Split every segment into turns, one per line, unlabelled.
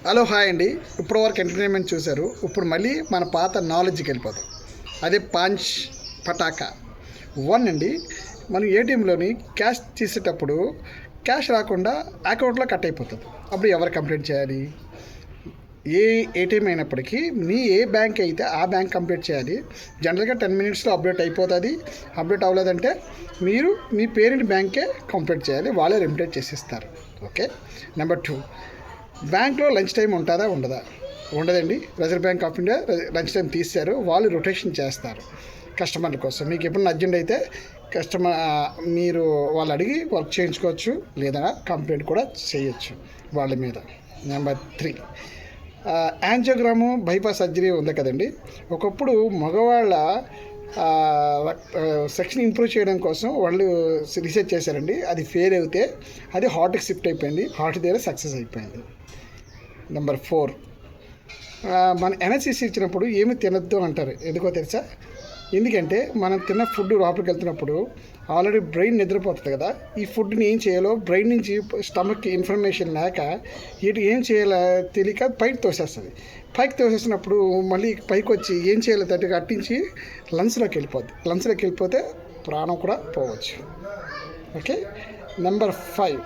Hello hi అండి. ఇప్పుడు వరకు ఎంటర్టైన్మెంట్ చూశారు. ఇప్పుడు మళ్ళీ మన పాత నాలెడ్జ్కి వెళ్ళిపోతాం. అదే పంచ్ పటాకా 1 అండి. మనం ఏటీఎంలోని క్యాష్ తీసేటప్పుడు క్యాష్ రాకుండా అకౌంట్లో కట్ అయిపోతుంది. అప్పుడు ఎవరు కంప్లైంట్ చేయాలి? ఏ ఏటీఎం అయినప్పటికీ ఏ బ్యాంక్ అయితే ఆ బ్యాంక్ కంప్లీట్ చేయాలి. జనరల్గా 10 మినిట్స్లో అప్డేట్ అయిపోతుంది. అప్డేట్ అవ్వలేదంటే మీరు మీ పేరెంట్ బ్యాంకే కంప్లీట్ చేయాలి. వాళ్ళే రెమిటేట్ చేసిస్తారు. ఓకే. నెంబర్ 2, బ్యాంక్లో లంచ్ టైం ఉంటుందా ఉండదా? ఉండదండి. Reserve bank of India lunch time తీశారు. వాళ్ళు రొటేషన్ చేస్తారు కస్టమర్ల కోసం. మీకు ఎప్పుడైనా అర్జెంట్ అయితే మీరు వాళ్ళు అడిగి వర్క్ చేయించుకోవచ్చు, లేదా కంప్లైంట్ కూడా చేయొచ్చు వాళ్ళ మీద. నెంబర్ 3, యాంజియోగ్రాము బైపాస్ సర్జరీ ఉంది కదండి. ఒకప్పుడు మగవాళ్ళ సెక్షన్ ఇంప్రూవ్ చేయడం కోసం వాళ్ళు రీసెర్చ్ చేశారండి. అది ఫెయిల్ అయితే అది హార్ట్కి షిఫ్ట్ అయిపోయింది. హార్ట్ దగ్గర సక్సెస్ అయిపోయింది. నెంబర్ 4, మన ఎన్ఎస్సిసి ఇచ్చినప్పుడు ఏమి తినద్దు అంటారు. ఎందుకో తెలుసా? ఎందుకంటే మనం తిన్న ఫుడ్ లోపలికి వెళ్తున్నప్పుడు ఆల్రెడీ బ్రెయిన్ నిద్రపోతుంది కదా. ఈ ఫుడ్ని ఏం చేయాలో బ్రెయిన్ నుంచి స్టమక్కి ఇన్ఫర్మేషన్ లేక ఏం చేయాలో తెలియక పైకి తోసేస్తుంది. పైకి తోసేసినప్పుడు మళ్ళీ పైకి వచ్చి ఏం చేయాలో తట్టుగా అట్టించి లంగ్స్లోకి వెళ్ళిపోద్ది. లంగ్స్లోకి వెళ్ళిపోతే ప్రాణం కూడా పోవచ్చు. ఓకే. నెంబర్ 5,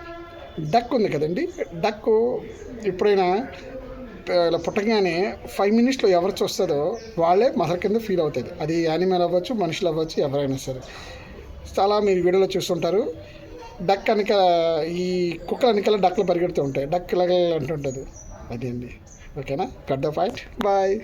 డక్ ఉంది కదండి. డక్ ఎప్పుడైనా ఇలా పుట్టగానే 5 మినిట్స్లో ఎవరు చూస్తుందో వాళ్ళే మదర్ కింద ఫీల్ అవుతుంది. అది యానిమల్ అవ్వచ్చు, మనుషులు అవ్వచ్చు, ఎవరైనా సరే. చాలా మీరు వీడియోలో చూస్తుంటారు. డక్ వెనక ఈ కుక్కల వెనకాల డక్లు పరిగెడుతూ ఉంటాయి. డక్ ఇలాగ అంటుంటుంది. అదే అండి. ఓకేనా? Cut the fight. బాయ్.